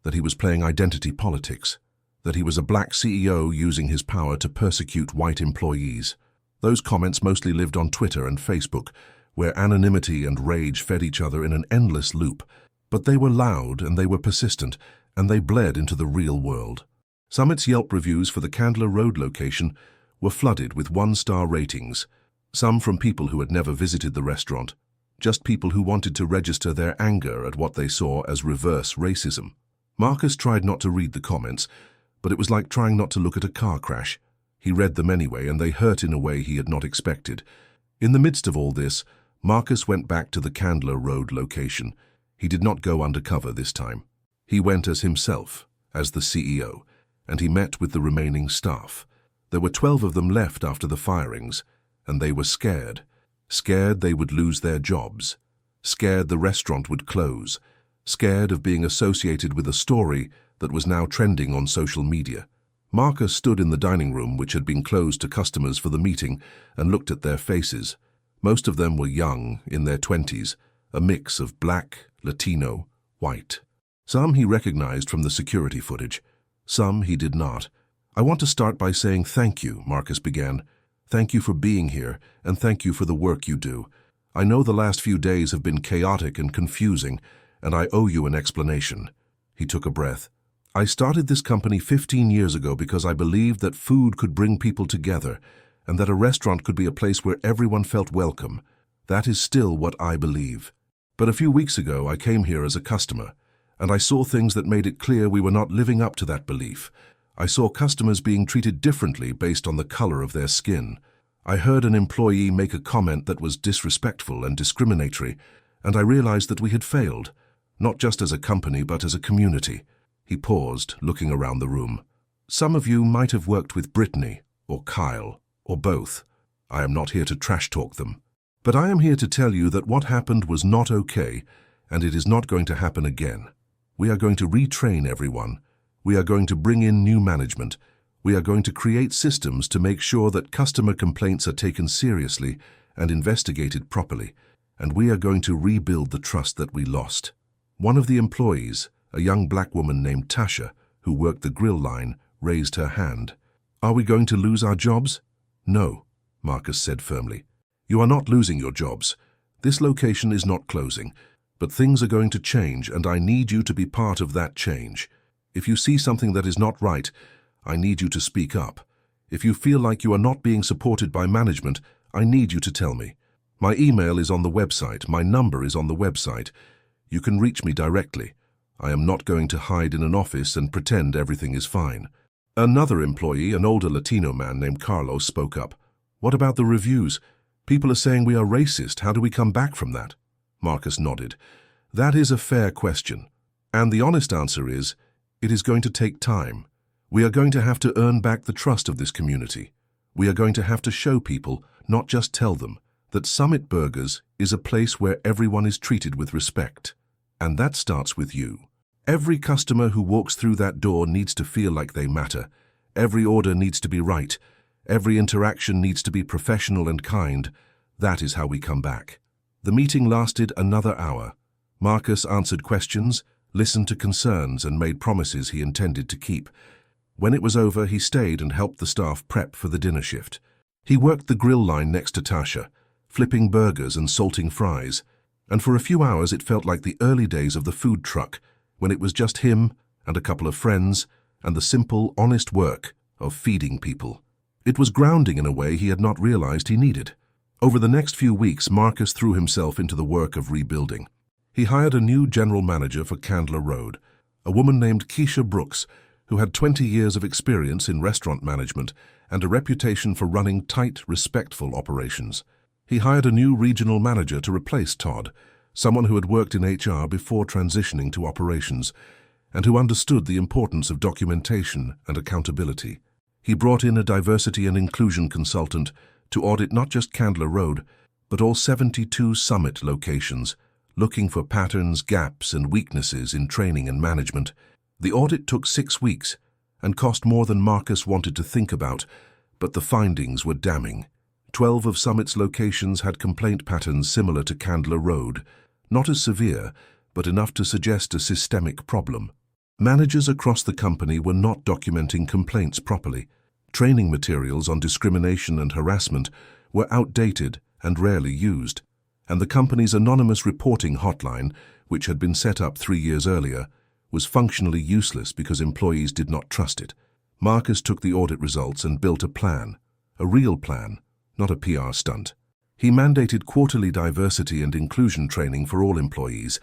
that he was playing identity politics, that he was a black CEO using his power to persecute white employees. Those comments mostly lived on Twitter and Facebook, where anonymity and rage fed each other in an endless loop. But they were loud and they were persistent, and they bled into the real world. Summit's Yelp reviews for the Candler Road location were flooded with one-star ratings, some from people who had never visited the restaurant, just people who wanted to register their anger at what they saw as reverse racism. Marcus tried not to read the comments, but it was like trying not to look at a car crash. He read them anyway, and they hurt in a way he had not expected. In the midst of all this, Marcus went back to the Candler Road location. He did not go undercover this time. He went as himself, as the CEO, and he met with the remaining staff. There were 12 of them left after the firings, and they were scared. Scared they would lose their jobs. Scared the restaurant would close. Scared of being associated with a story that was now trending on social media. Marcus stood in the dining room, which had been closed to customers for the meeting, and looked at their faces. Most of them were young, in their 20s, a mix of black, Latino, white. Some he recognized from the security footage. Some he did not. "I want to start by saying thank you," Marcus began. "Thank you for being here, and thank you for the work you do. I know the last few days have been chaotic and confusing, and I owe you an explanation." He took a breath. "I started this company 15 years ago because I believed that food could bring people together, and that a restaurant could be a place where everyone felt welcome. That is still what I believe. But a few weeks ago, I came here as a customer, and I saw things that made it clear we were not living up to that belief. I saw customers being treated differently based on the color of their skin. I heard an employee make a comment that was disrespectful and discriminatory, and I realized that we had failed, not just as a company but as a community." He paused, looking around the room. "Some of you might have worked with Brittany, or Kyle, or both. I am not here to trash talk them. But I am here to tell you that what happened was not okay, and it is not going to happen again. We are going to retrain everyone. We are going to bring in new management. We are going to create systems to make sure that customer complaints are taken seriously and investigated properly, and we are going to rebuild the trust that we lost." One of the employees, a young black woman named Tasha, who worked the grill line, raised her hand. "Are we going to lose our jobs?" "No," Marcus said firmly. "You are not losing your jobs. This location is not closing, but things are going to change, and I need you to be part of that change. If you see something that is not right, I need you to speak up. If you feel like you are not being supported by management, I need you to tell me. My email is on the website. My number is on the website. You can reach me directly. I am not going to hide in an office and pretend everything is fine." Another employee, an older Latino man named Carlos, spoke up. "What about the reviews? People are saying we are racist. How do we come back from that?" Marcus nodded. "That is a fair question. And the honest answer is, it is going to take time. We are going to have to earn back the trust of this community. We are going to have to show people, not just tell them, that Summit Burgers is a place where everyone is treated with respect. And that starts with you. Every customer who walks through that door needs to feel like they matter. Every order needs to be right. Every interaction needs to be professional and kind. That is how we come back." The meeting lasted another hour. Marcus answered questions, listened to concerns, and made promises he intended to keep. When it was over, he stayed and helped the staff prep for the dinner shift. He worked the grill line next to Tasha, flipping burgers and salting fries. And for a few hours it felt like the early days of the food truck, when it was just him and a couple of friends and the simple, honest work of feeding people. It was grounding in a way he had not realized he needed. Over the next few weeks, Marcus threw himself into the work of rebuilding. He hired a new general manager for Candler Road, a woman named Keisha Brooks, who had 20 years of experience in restaurant management and a reputation for running tight, respectful operations. He hired a new regional manager to replace Todd, someone who had worked in HR before transitioning to operations, and who understood the importance of documentation and accountability. He brought in a diversity and inclusion consultant to audit not just Candler Road, but all 72 Summit locations, looking for patterns, gaps, and weaknesses in training and management. The audit took 6 weeks and cost more than Marcus wanted to think about, but the findings were damning. 12 of Summit's locations had complaint patterns similar to Candler Road, not as severe, but enough to suggest a systemic problem. Managers across the company were not documenting complaints properly. Training materials on discrimination and harassment were outdated and rarely used, and the company's anonymous reporting hotline, which had been set up 3 years earlier, was functionally useless because employees did not trust it. Marcus took the audit results and built a plan, a real plan, not a PR stunt. He mandated quarterly diversity and inclusion training for all employees,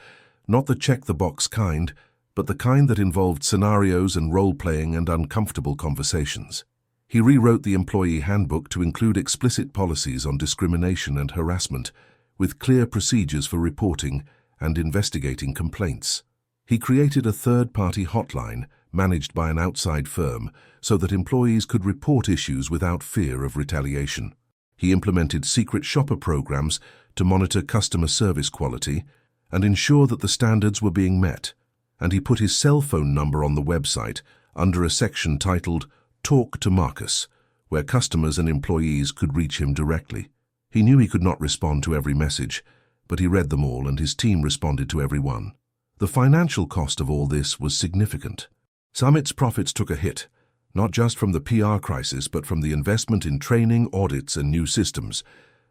not the check-the-box kind, but the kind that involved scenarios and role-playing and uncomfortable conversations. He rewrote the employee handbook to include explicit policies on discrimination and harassment, with clear procedures for reporting and investigating complaints. He created a third-party hotline managed by an outside firm so that employees could report issues without fear of retaliation. He implemented secret shopper programs to monitor customer service quality and ensure that the standards were being met. And he put his cell phone number on the website under a section titled Talk to Marcus, where customers and employees could reach him directly. He knew he could not respond to every message, but he read them all and his team responded to every one. The financial cost of all this was significant. Summit's profits took a hit, not just from the PR crisis, but from the investment in training, audits, and new systems.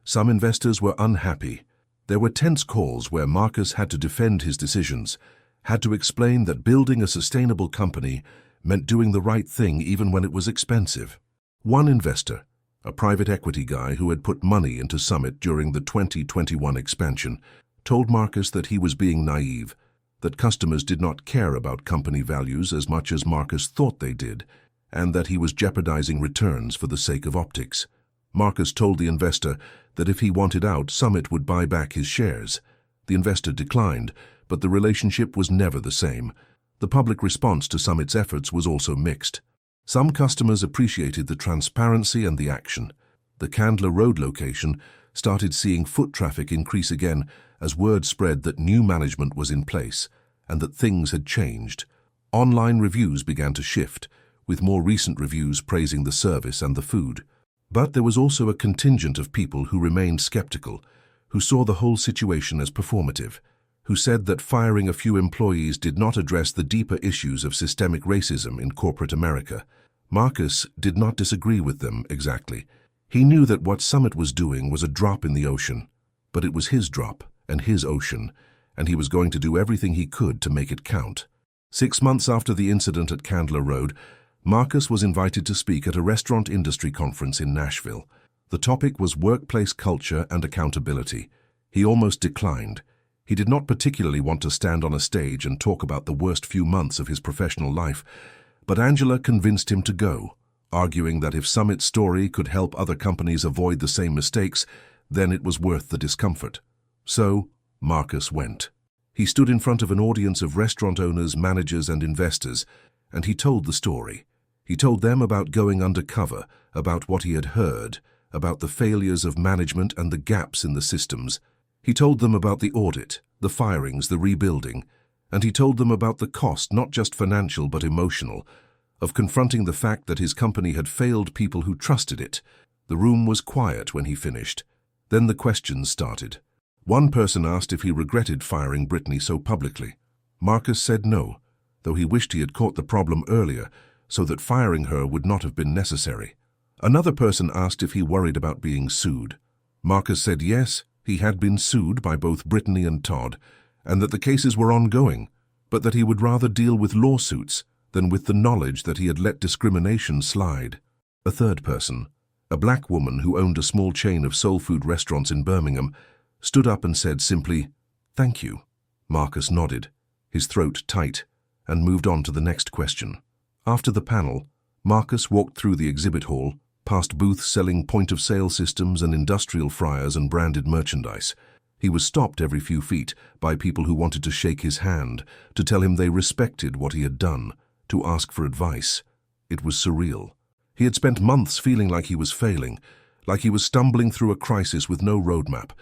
Some investors were unhappy. There were tense calls where Marcus had to defend his decisions, had to explain that building a sustainable company meant doing the right thing even when it was expensive. One investor, a private equity guy who had put money into Summit during the 2021 expansion, told Marcus that he was being naive, that customers did not care about company values as much as Marcus thought they did, and that he was jeopardizing returns for the sake of optics. Marcus told the investor that if he wanted out, Summit would buy back his shares. The investor declined, but the relationship was never the same. The public response to Summit's efforts was also mixed. Some customers appreciated the transparency and the action. The Candler Road location started seeing foot traffic increase again as word spread that new management was in place and that things had changed. Online reviews began to shift, with more recent reviews praising the service and the food. But there was also a contingent of people who remained skeptical, who saw the whole situation as performative, who said that firing a few employees did not address the deeper issues of systemic racism in corporate America. Marcus did not disagree with them exactly. He knew that what Summit was doing was a drop in the ocean, but it was his drop and his ocean, and he was going to do everything he could to make it count. 6 months after the incident at Candler Road, Marcus was invited to speak at a restaurant industry conference in Nashville. The topic was workplace culture and accountability. He almost declined. He did not particularly want to stand on a stage and talk about the worst few months of his professional life, but Angela convinced him to go, arguing that if Summit's story could help other companies avoid the same mistakes, then it was worth the discomfort. So, Marcus went. He stood in front of an audience of restaurant owners, managers, and investors, and he told the story. He told them about going undercover, about what he had heard, about the failures of management and the gaps in the systems. He told them about the audit, the firings, the rebuilding, and he told them about the cost, not just financial but emotional, of confronting the fact that his company had failed people who trusted it. The room was quiet when he finished. Then the questions started. One person asked if he regretted firing Brittany so publicly. Marcus said no, though he wished he had caught the problem earlier so that firing her would not have been necessary. Another person asked if he worried about being sued. Marcus said yes, he had been sued by both Brittany and Todd, and that the cases were ongoing, but that he would rather deal with lawsuits than with the knowledge that he had let discrimination slide. A third person, a black woman who owned a small chain of soul food restaurants in Birmingham, stood up and said simply, "Thank you." Marcus nodded, his throat tight, and moved on to the next question. After the panel, Marcus walked through the exhibit hall, past booths selling point-of-sale systems and industrial fryers and branded merchandise. He was stopped every few feet by people who wanted to shake his hand, to tell him they respected what he had done, to ask for advice. It was surreal. He had spent months feeling like he was failing, like he was stumbling through a crisis with no roadmap,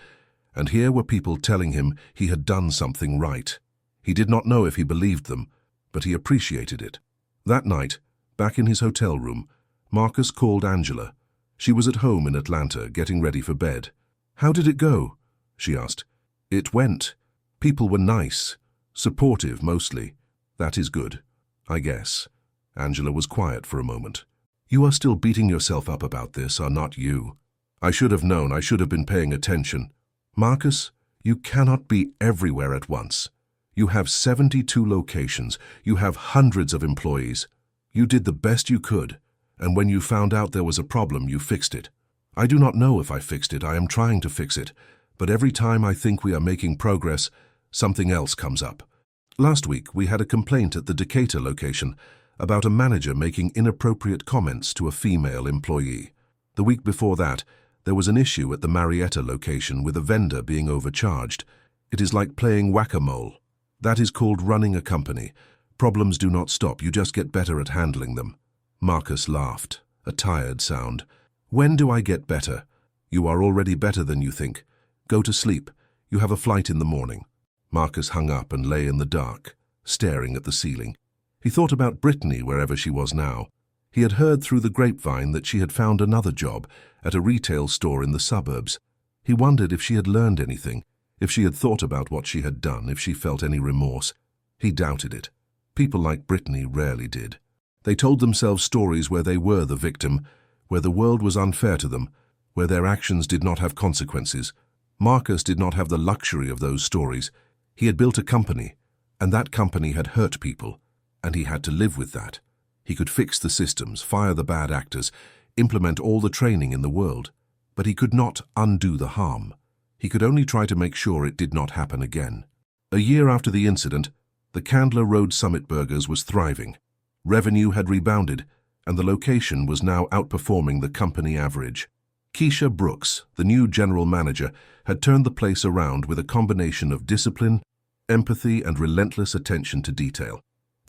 and here were people telling him he had done something right. He did not know if he believed them, but he appreciated it. That night, back in his hotel room, Marcus called Angela. She was at home in Atlanta, getting ready for bed. "How did it go?" she asked. "It went. People were nice, supportive mostly. That is good, I guess." Angela was quiet for a moment. "You are still beating yourself up about this, are not you? I should have known. I should have been paying attention. Marcus, you cannot be everywhere at once. You have 72 locations. You have hundreds of employees. You did the best you could, and when you found out there was a problem, you fixed it. I do not know if I fixed it. I am trying to fix it. But every time I think we are making progress, something else comes up. Last week, we had a complaint at the Decatur location about a manager making inappropriate comments to a female employee. The week before that, there was an issue at the Marietta location with a vendor being overcharged. It is like playing whack-a-mole. That is called running a company. Problems do not stop, you just get better at handling them. Marcus laughed, a tired sound. When do I get better? You are already better than you think. Go to sleep. You have a flight in the morning. Marcus hung up and lay in the dark, staring at the ceiling. He thought about Brittany wherever she was now. He had heard through the grapevine that she had found another job at a retail store in the suburbs. He wondered if she had learned anything, if she had thought about what she had done, if she felt any remorse. He doubted it. People like Brittany rarely did. They told themselves stories where they were the victim, where the world was unfair to them, where their actions did not have consequences. Marcus did not have the luxury of those stories. He had built a company, and that company had hurt people, and he had to live with that. He could fix the systems, fire the bad actors, implement all the training in the world, but he could not undo the harm. He could only try to make sure it did not happen again. A year after the incident, the Candler Road Summit Burgers was thriving. Revenue had rebounded, and the location was now outperforming the company average. Keisha Brooks, the new general manager, had turned the place around with a combination of discipline, empathy, and relentless attention to detail.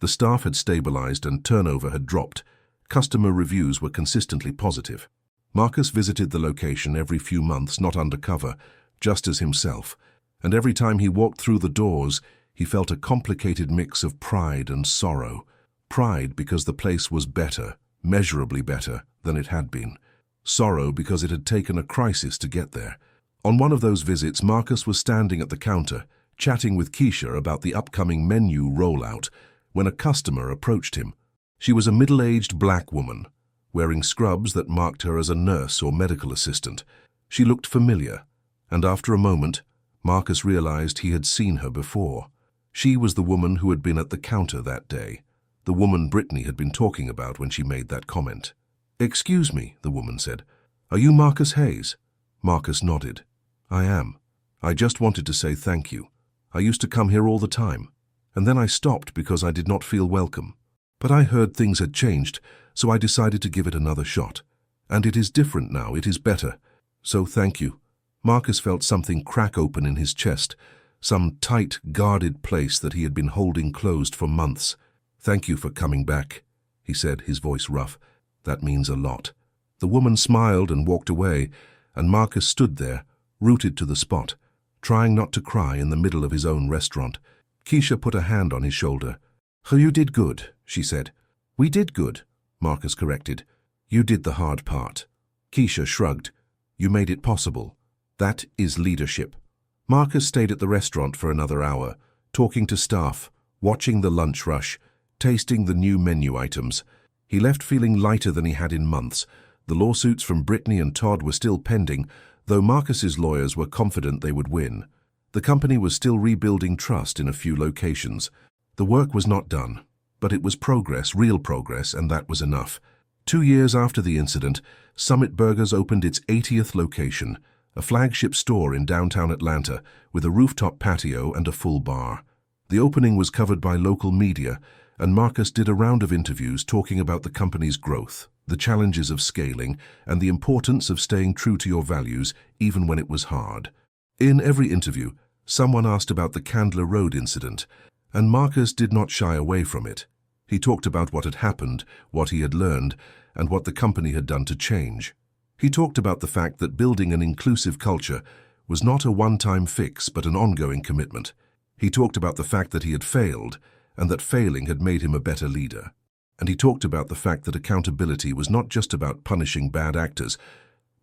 The staff had stabilized and turnover had dropped. Customer reviews were consistently positive. Marcus visited the location every few months, not undercover, just as himself, and every time he walked through the doors, he felt a complicated mix of pride and sorrow. Pride because the place was better, measurably better, than it had been. Sorrow because it had taken a crisis to get there. On one of those visits, Marcus was standing at the counter, chatting with Keisha about the upcoming menu rollout, when a customer approached him. She was a middle-aged black woman, wearing scrubs that marked her as a nurse or medical assistant. She looked familiar, and after a moment, Marcus realized he had seen her before. She was the woman who had been at the counter that day, the woman Brittany had been talking about when she made that comment. "Excuse me," the woman said. "Are you Marcus Hayes?" Marcus nodded. "I am. I just wanted to say thank you. I used to come here all the time, and then I stopped because I did not feel welcome. But I heard things had changed, so I decided to give it another shot. And it is different now, it is better. So thank you." Marcus felt something crack open in his chest, some tight, guarded place that he had been holding closed for months. "Thank you for coming back," he said, his voice rough. "That means a lot." The woman smiled and walked away, and Marcus stood there, rooted to the spot, trying not to cry in the middle of his own restaurant. Keisha put a hand on his shoulder. "Oh, you did good," she said. "We did good," Marcus corrected. "You did the hard part." Keisha shrugged. "You made it possible. That is leadership." Marcus stayed at the restaurant for another hour, talking to staff, watching the lunch rush, tasting the new menu items. He left feeling lighter than he had in months. The lawsuits from Brittany and Todd were still pending, though Marcus's lawyers were confident they would win. The company was still rebuilding trust in a few locations. The work was not done, but it was progress, real progress, and that was enough. 2 years after the incident, Summit Burgers opened its 80th location, a flagship store in downtown Atlanta with a rooftop patio and a full bar. The opening was covered by local media, and Marcus did a round of interviews talking about the company's growth, the challenges of scaling, and the importance of staying true to your values even when it was hard. In every interview, someone asked about the Candler Road incident, and Marcus did not shy away from it. He talked about what had happened, what he had learned, and what the company had done to change. He talked about the fact that building an inclusive culture was not a one-time fix but an ongoing commitment. He talked about the fact that he had failed, and that failing had made him a better leader. And he talked about the fact that accountability was not just about punishing bad actors,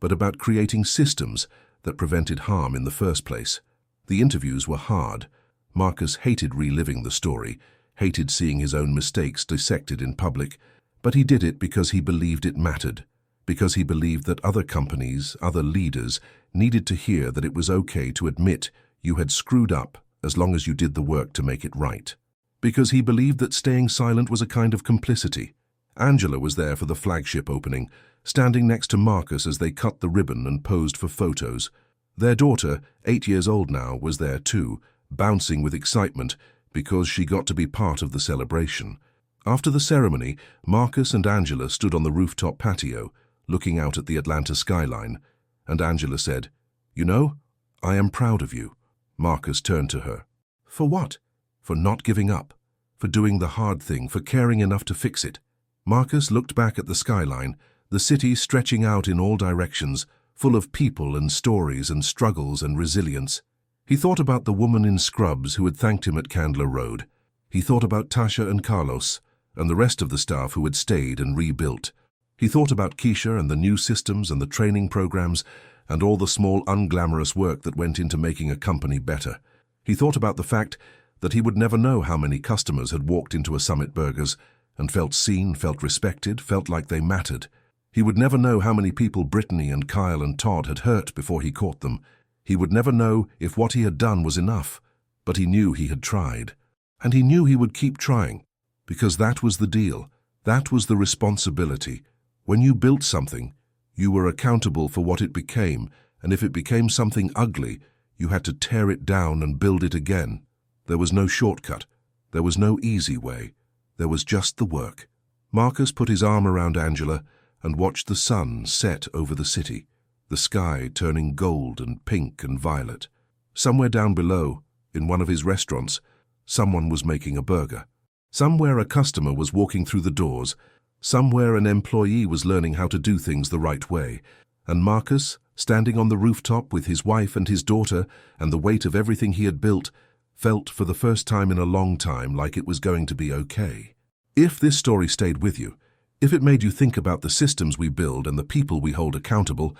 but about creating systems that prevented harm in the first place. The interviews were hard. Marcus hated reliving the story, hated seeing his own mistakes dissected in public, but he did it because he believed it mattered, because he believed that other companies, other leaders, needed to hear that it was okay to admit you had screwed up as long as you did the work to make it right. Because he believed that staying silent was a kind of complicity. Angela was there for the flagship opening, standing next to Marcus as they cut the ribbon and posed for photos. Their daughter, 8 years old now, was there too, bouncing with excitement because she got to be part of the celebration. After the ceremony, Marcus and Angela stood on the rooftop patio, looking out at the Atlanta skyline, and Angela said, "You know, I am proud of you." Marcus turned to her. "For what?" "For not giving up, for doing the hard thing, for caring enough to fix it." Marcus looked back at the skyline, the city stretching out in all directions, full of people and stories and struggles and resilience. He thought about the woman in scrubs who had thanked him at Candler Road. He thought about Tasha and Carlos and the rest of the staff who had stayed and rebuilt. He thought about Keisha and the new systems and the training programs and all the small unglamorous work that went into making a company better. He thought about the fact that he would never know how many customers had walked into a Summit Burgers and felt seen, felt respected, felt like they mattered. He would never know how many people Brittany and Kyle and Todd had hurt before he caught them. He would never know if what he had done was enough, but he knew he had tried. And he knew he would keep trying, because that was the deal. That was the responsibility. When you built something, you were accountable for what it became, and if it became something ugly, you had to tear it down and build it again. There was no shortcut. There was no easy way. There was just the work. Marcus put his arm around Angela and watched the sun set over the city, the sky turning gold and pink and violet. Somewhere down below, in one of his restaurants, someone was making a burger. Somewhere a customer was walking through the doors. Somewhere an employee was learning how to do things the right way. And Marcus, standing on the rooftop with his wife and his daughter and the weight of everything he had built, felt for the first time in a long time like it was going to be okay. If this story stayed with you, if it made you think about the systems we build and the people we hold accountable,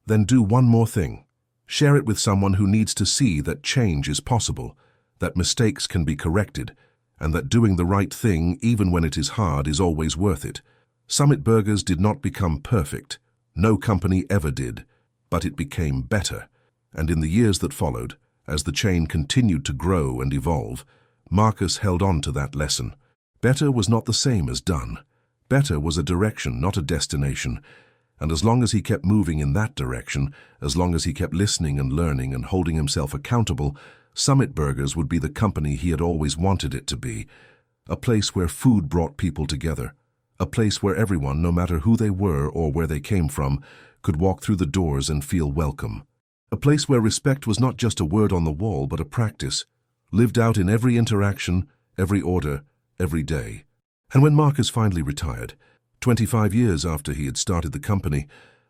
then do one more thing. Share it with someone who needs to see that change is possible, that mistakes can be corrected, and that doing the right thing, even when it is hard, is always worth it. Summit Burgers did not become perfect. No company ever did, but it became better. And in the years that followed, as the chain continued to grow and evolve, Marcus held on to that lesson. Better was not the same as done. Better was a direction, not a destination. And as long as he kept moving in that direction, as long as he kept listening and learning and holding himself accountable, Summit Burgers would be the company he had always wanted it to be. A place where food brought people together. A place where everyone, no matter who they were or where they came from, could walk through the doors and feel welcome. A place where respect was not just a word on the wall, but a practice, lived out in every interaction, every order, every day. And when Marcus finally retired, 25 years after he had started the company,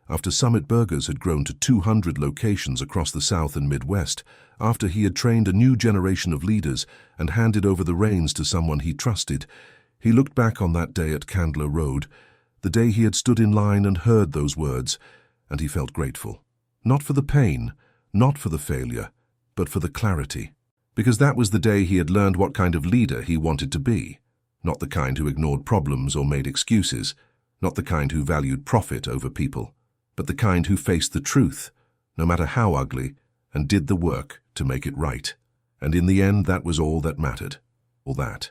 after Summit Burgers had grown to 200 locations across the South and Midwest, after he had trained a new generation of leaders and handed over the reins to someone he trusted, he looked back on that day at Candler Road, the day he had stood in line and heard those words, and he felt grateful. Not for the pain, not for the failure, but for the clarity. Because that was the day he had learned what kind of leader he wanted to be. Not the kind who ignored problems or made excuses, not the kind who valued profit over people, but the kind who faced the truth, no matter how ugly, and did the work to make it right. And in the end, that was all that mattered. All that.